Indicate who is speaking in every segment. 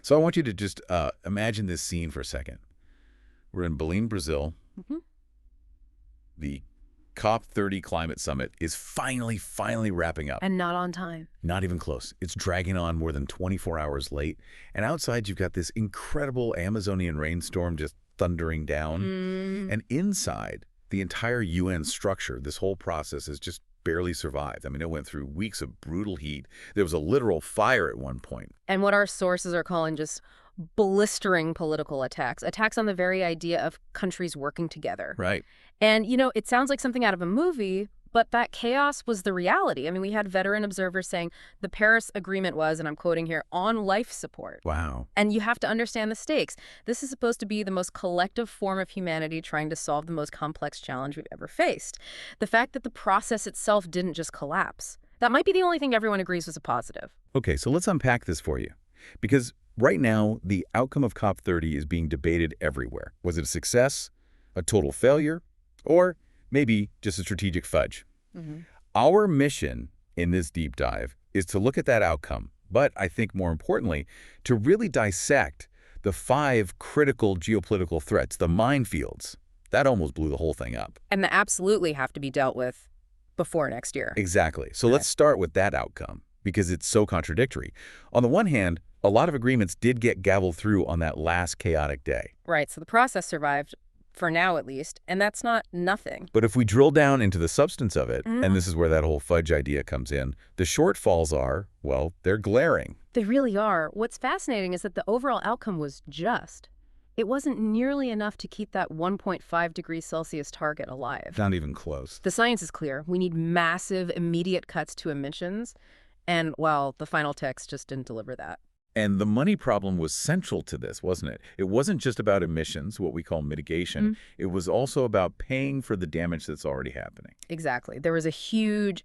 Speaker 1: So I want you to just imagine this scene for a second. We're in Belém, Brazil.
Speaker 2: Hmm.
Speaker 1: The Cop30 climate summit is finally wrapping up.
Speaker 2: And not on time.
Speaker 1: Not even close. It's dragging on more than 24 hours late. And outside, you've got this incredible Amazonian rainstorm just thundering down. And inside, the entire UN structure, this whole process has just barely survived. I mean, it went through weeks of brutal heat. There was a literal fire at one point.
Speaker 2: And what our sources are calling just bolstering political attacks on the very idea of countries working together.
Speaker 1: Right.
Speaker 2: And, it sounds like something out of a movie, but that chaos was the reality. I mean, we had veteran observers saying the Paris Agreement was, and I'm quoting here, on life support.
Speaker 1: Wow.
Speaker 2: And you have to understand the stakes. This is supposed to be the most collective form of humanity trying to solve the most complex challenge we've ever faced. The fact that the process itself didn't just collapse, that might be the only thing everyone agrees was a positive.
Speaker 1: Okay, so let's unpack this for you. Because right now, the outcome of COP30 is being debated everywhere. Was it a success, a total failure, or maybe just a strategic fudge? Our mission in this deep dive is to look at that outcome, but I think more importantly, to really dissect the 5 critical geopolitical threats, the minefields. That almost blew the whole thing up.
Speaker 2: And that absolutely have to be dealt with before next year.
Speaker 1: Exactly. So let's start with that outcome, because it's so contradictory. On the one hand, a lot of agreements did get gavelled through on that last chaotic day.
Speaker 2: Right, so the process survived, for now at least, and that's not nothing.
Speaker 1: But if we drill down into the substance of it, and this is where that whole fudge idea comes in, the shortfalls are, well, they're glaring.
Speaker 2: They really are. What's fascinating is that the overall outcome was just. It wasn't nearly enough to keep that 1.5 degrees Celsius target alive.
Speaker 1: Not even close.
Speaker 2: The science is clear. We need massive, immediate cuts to emissions, and, well, the final text just didn't deliver that.
Speaker 1: And the money problem was central to this, wasn't it? It wasn't just about emissions, what we call mitigation. It was also about paying for the damage that's already happening.
Speaker 2: Exactly. There was a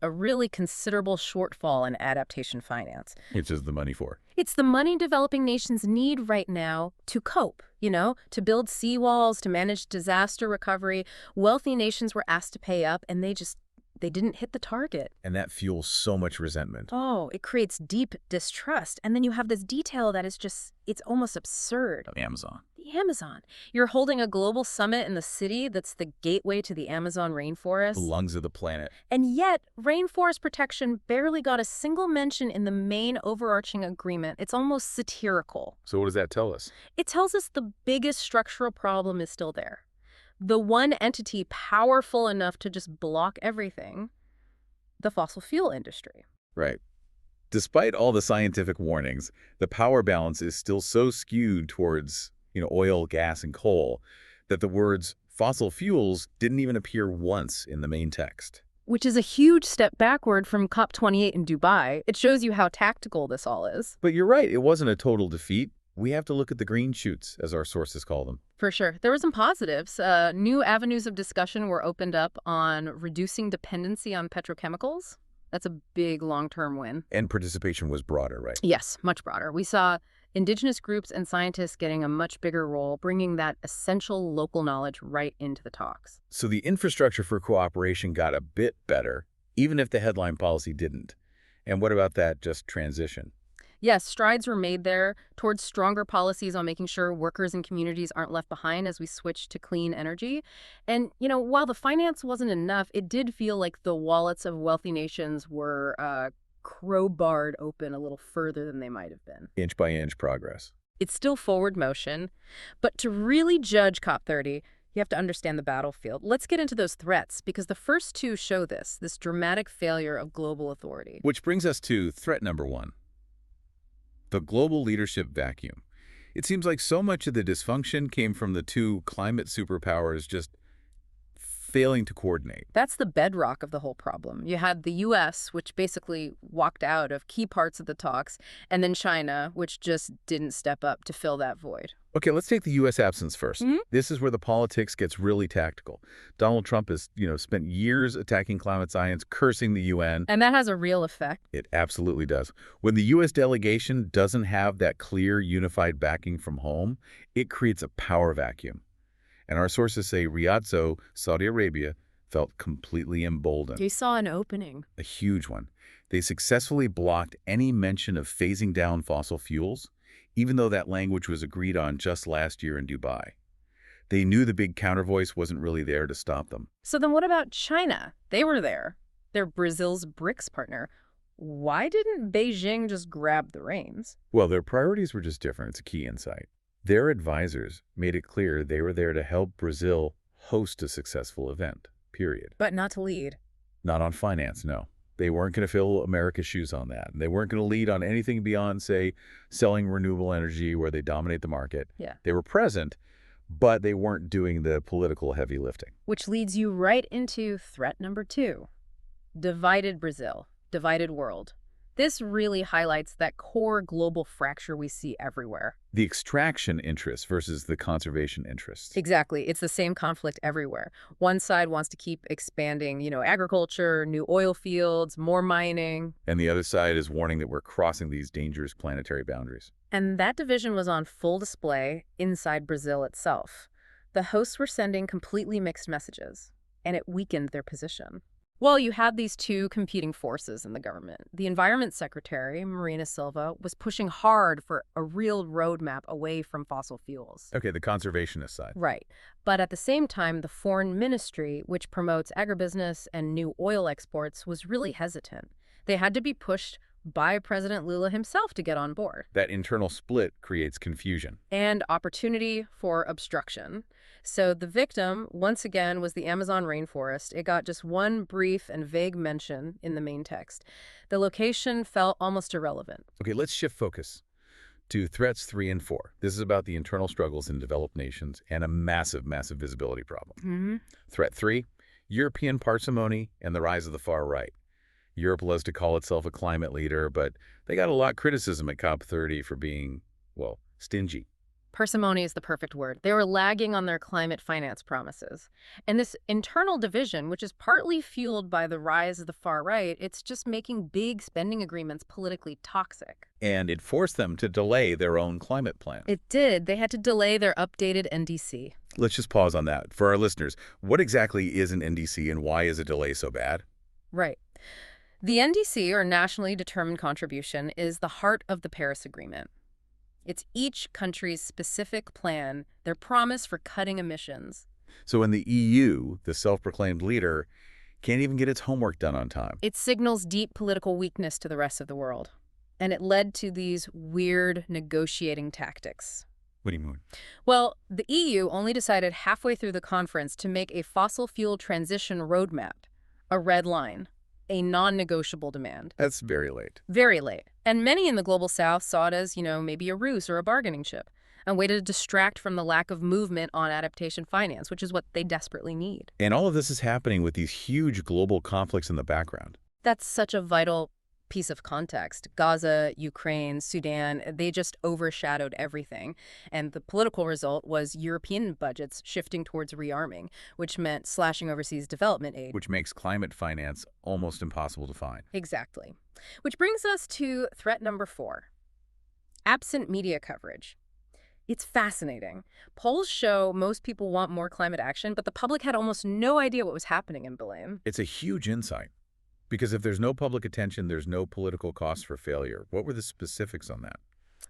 Speaker 2: really considerable shortfall in adaptation finance.
Speaker 1: Which is the money for?
Speaker 2: It's the money developing nations need right now to cope, to build seawalls, to manage disaster recovery. Wealthy nations were asked to pay up, and they didn't hit the target.
Speaker 1: And that fuels so much resentment.
Speaker 2: Oh, it creates deep distrust. And then you have this detail that is it's almost absurd.
Speaker 1: The Amazon.
Speaker 2: The Amazon. You're holding a global summit in the city that's the gateway to the Amazon rainforest.
Speaker 1: The lungs of the planet.
Speaker 2: And yet, rainforest protection barely got a single mention in the main overarching agreement. It's almost satirical.
Speaker 1: So what does that tell us?
Speaker 2: It tells us the biggest structural problem is still there. The one entity powerful enough to just block everything, the fossil fuel industry.
Speaker 1: Right. Despite all the scientific warnings, the power balance is still so skewed towards, oil, gas, and coal that the words fossil fuels didn't even appear once in the main text.
Speaker 2: Which is a huge step backward from Cop28 in Dubai. It shows you how tactical this all is.
Speaker 1: But you're right, it wasn't a total defeat. We have to look at the green shoots, as our sources call them.
Speaker 2: For sure. There were some positives. New avenues of discussion were opened up on reducing dependency on petrochemicals. That's a big long-term win.
Speaker 1: And participation was broader, right?
Speaker 2: Yes, much broader. We saw Indigenous groups and scientists getting a much bigger role, bringing that essential local knowledge right into the talks.
Speaker 1: So the infrastructure for cooperation got a bit better, even if the headline policy didn't. And what about that just transition?
Speaker 2: Yes, strides were made there towards stronger policies on making sure workers and communities aren't left behind as we switch to clean energy. And, while the finance wasn't enough, it did feel like the wallets of wealthy nations were crowbarred open a little further than they might have been.
Speaker 1: Inch by inch progress.
Speaker 2: It's still forward motion, but to really judge Cop30, you have to understand the battlefield. Let's get into those threats, because the first 2 show this dramatic failure of global authority.
Speaker 1: Which brings us to threat number 1. The global leadership vacuum. It seems like so much of the dysfunction came from the 2 climate superpowers just failing to coordinate.
Speaker 2: That's the bedrock of the whole problem. You had the U.S., which basically walked out of key parts of the talks, and then China, which just didn't step up to fill that void.
Speaker 1: Okay, let's take the U.S. absence first. This is where the politics gets really tactical. Donald Trump has, spent years attacking climate science, cursing the UN.
Speaker 2: And that has a real effect.
Speaker 1: It absolutely does. When the U.S. delegation doesn't have that clear, unified backing from home, it creates a power vacuum. And our sources say Riyadh, Saudi Arabia, felt completely emboldened.
Speaker 2: They saw an opening.
Speaker 1: A huge one. They successfully blocked any mention of phasing down fossil fuels, even though that language was agreed on just last year in Dubai. They knew the big countervoice wasn't really there to stop them.
Speaker 2: So then what about China? They were there. They're Brazil's BRICS partner. Why didn't Beijing just grab the reins?
Speaker 1: Well, their priorities were just different. It's a key insight. Their advisors made it clear they were there to help Brazil host a successful event, period.
Speaker 2: But not to lead.
Speaker 1: Not on finance, no. They weren't going to fill America's shoes on that. They weren't going to lead on anything beyond, say, selling renewable energy where they dominate the market.
Speaker 2: Yeah.
Speaker 1: They were present, but they weren't doing the political heavy lifting.
Speaker 2: Which leads you right into threat number 2. Divided Brazil, divided world. This really highlights that core global fracture we see everywhere.
Speaker 1: The extraction interests versus the conservation interests.
Speaker 2: Exactly. It's the same conflict everywhere. One side wants to keep expanding, agriculture, new oil fields, more mining.
Speaker 1: And the other side is warning that we're crossing these dangerous planetary boundaries.
Speaker 2: And that division was on full display inside Brazil itself. The hosts were sending completely mixed messages, and it weakened their position. Well, you had these two competing forces in the government. The Environment Secretary, Marina Silva, was pushing hard for a real roadmap away from fossil fuels.
Speaker 1: Okay, the conservationist side.
Speaker 2: Right. But at the same time, the Foreign Ministry, which promotes agribusiness and new oil exports, was really hesitant. They had to be pushed by President Lula himself to get on board.
Speaker 1: That internal split creates confusion.
Speaker 2: And opportunity for obstruction. So the victim, once again, was the Amazon rainforest. It got just one brief and vague mention in the main text. The location felt almost irrelevant.
Speaker 1: Okay, let's shift focus to threats 3 and 4. This is about the internal struggles in developed nations and a massive, massive visibility problem. Threat 3, European parsimony and the rise of the far right. Europe loves to call itself a climate leader, but they got a lot of criticism at Cop30 for being, well, stingy.
Speaker 2: Parsimony is the perfect word. They were lagging on their climate finance promises. And this internal division, which is partly fueled by the rise of the far right, it's just making big spending agreements politically toxic.
Speaker 1: And it forced them to delay their own climate plan.
Speaker 2: It did. They had to delay their updated NDC.
Speaker 1: Let's just pause on that. For our listeners, what exactly is an NDC and why is a delay so bad?
Speaker 2: Right. The NDC, or Nationally Determined Contribution, is the heart of the Paris Agreement. It's each country's specific plan, their promise for cutting emissions.
Speaker 1: So when the EU, the self-proclaimed leader, can't even get its homework done on time.
Speaker 2: It signals deep political weakness to the rest of the world. And it led to these weird negotiating tactics.
Speaker 1: What do you mean?
Speaker 2: Well, the EU only decided halfway through the conference to make a fossil fuel transition roadmap, a red line, a non-negotiable demand.
Speaker 1: That's very late.
Speaker 2: Very late. And many in the Global South saw it as, maybe a ruse or a bargaining chip, a way to distract from the lack of movement on adaptation finance, which is what they desperately need.
Speaker 1: And all of this is happening with these huge global conflicts in the background.
Speaker 2: That's such a vital piece of context. Gaza, Ukraine, Sudan, they just overshadowed everything. And the political result was European budgets shifting towards rearming, which meant slashing overseas development aid.
Speaker 1: Which makes climate finance almost impossible to find.
Speaker 2: Exactly. Which brings us to threat number 4. Absent media coverage. It's fascinating. Polls show most people want more climate action, but the public had almost no idea what was happening in Belém.
Speaker 1: It's a huge insight. Because if there's no public attention, there's no political cost for failure. What were the specifics on that?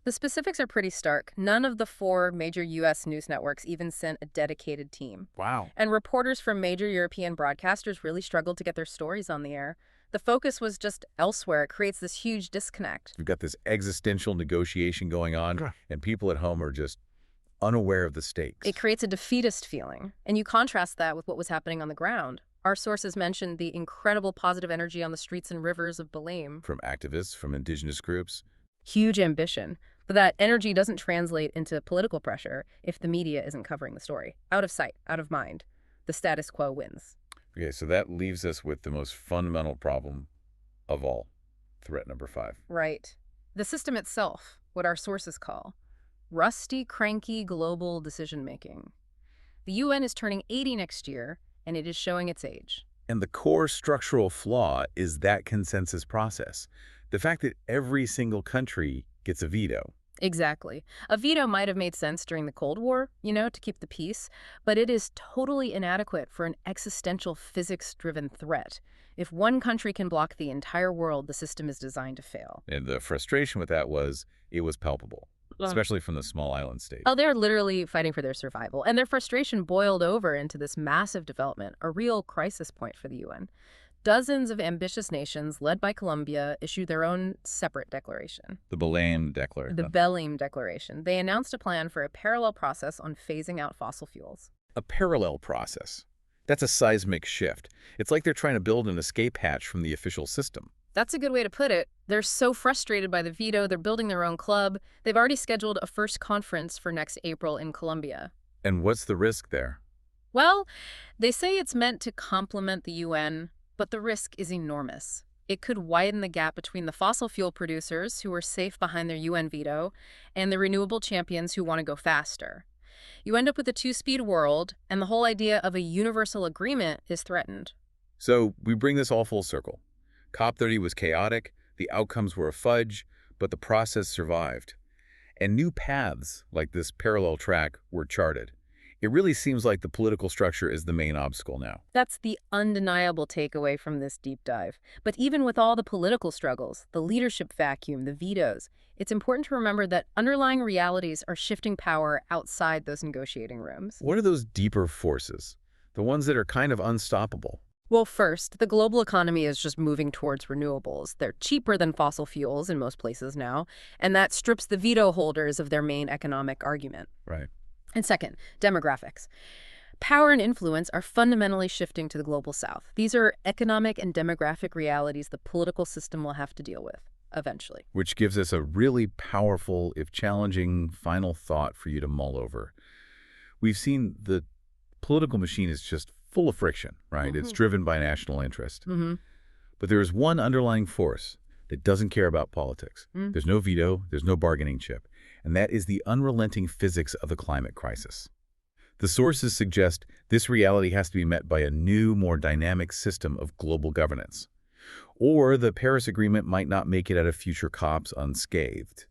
Speaker 2: The specifics are pretty stark. None of the 4 major U.S. news networks even sent a dedicated team.
Speaker 1: Wow.
Speaker 2: And reporters from major European broadcasters really struggled to get their stories on the air. The focus was just elsewhere. It creates this huge disconnect.
Speaker 1: You've got this existential negotiation going on, and people at home are just unaware of the stakes.
Speaker 2: It creates a defeatist feeling. And you contrast that with what was happening on the ground. Our sources mentioned the incredible positive energy on the streets and rivers of Belém.
Speaker 1: From activists, from indigenous groups.
Speaker 2: Huge ambition. But that energy doesn't translate into political pressure if the media isn't covering the story. Out of sight, out of mind. The status quo wins.
Speaker 1: Okay, so that leaves us with the most fundamental problem of all. Threat number 5.
Speaker 2: Right. The system itself, what our sources call rusty, cranky global decision-making. The UN is turning 80 next year, and it is showing its age.
Speaker 1: And the core structural flaw is that consensus process. The fact that every single country gets a veto.
Speaker 2: Exactly. A veto might have made sense during the Cold War, to keep the peace, but it is totally inadequate for an existential physics-driven threat. If one country can block the entire world, the system is designed to fail.
Speaker 1: And the frustration with that was, it was palpable. especially from the small island state.
Speaker 2: Oh, they're literally fighting for their survival. And their frustration boiled over into this massive development, a real crisis point for the UN. Dozens of ambitious nations, led by Colombia, issued their own separate declaration,
Speaker 1: The Belém Declaration.
Speaker 2: the Belém Declaration. They announced a plan for a parallel process on phasing out fossil fuels.
Speaker 1: A parallel process. That's a seismic shift. It's like they're trying to build an escape hatch from the official system.
Speaker 2: That's a good way to put it. They're so frustrated by the veto, they're building their own club. They've already scheduled a first conference for next April in Colombia.
Speaker 1: And what's the risk there?
Speaker 2: Well, they say it's meant to complement the UN, but the risk is enormous. It could widen the gap between the fossil fuel producers, who are safe behind their UN veto, and the renewable champions who want to go faster. You end up with a two-speed world, and the whole idea of a universal agreement is threatened.
Speaker 1: So we bring this all full circle. COP30 was chaotic, the outcomes were a fudge, but the process survived. And new paths, like this parallel track, were charted. It really seems like the political structure is the main obstacle now.
Speaker 2: That's the undeniable takeaway from this deep dive. But even with all the political struggles, the leadership vacuum, the vetoes, it's important to remember that underlying realities are shifting power outside those negotiating rooms.
Speaker 1: What are those deeper forces? The ones that are kind of unstoppable?
Speaker 2: Well, first, the global economy is just moving towards renewables. They're cheaper than fossil fuels in most places now, and that strips the veto holders of their main economic argument.
Speaker 1: Right.
Speaker 2: And second, demographics. Power and influence are fundamentally shifting to the global south. These are economic and demographic realities the political system will have to deal with, eventually.
Speaker 1: Which gives us a really powerful, if challenging, final thought for you to mull over. We've seen the political machine is just full of friction, right? It's driven by national interest. But there is one underlying force that doesn't care about politics. There's no veto, there's no bargaining chip, and that is the unrelenting physics of the climate crisis. The sources suggest this reality has to be met by a new, more dynamic system of global governance. Or the Paris Agreement might not make it out of future COPs unscathed.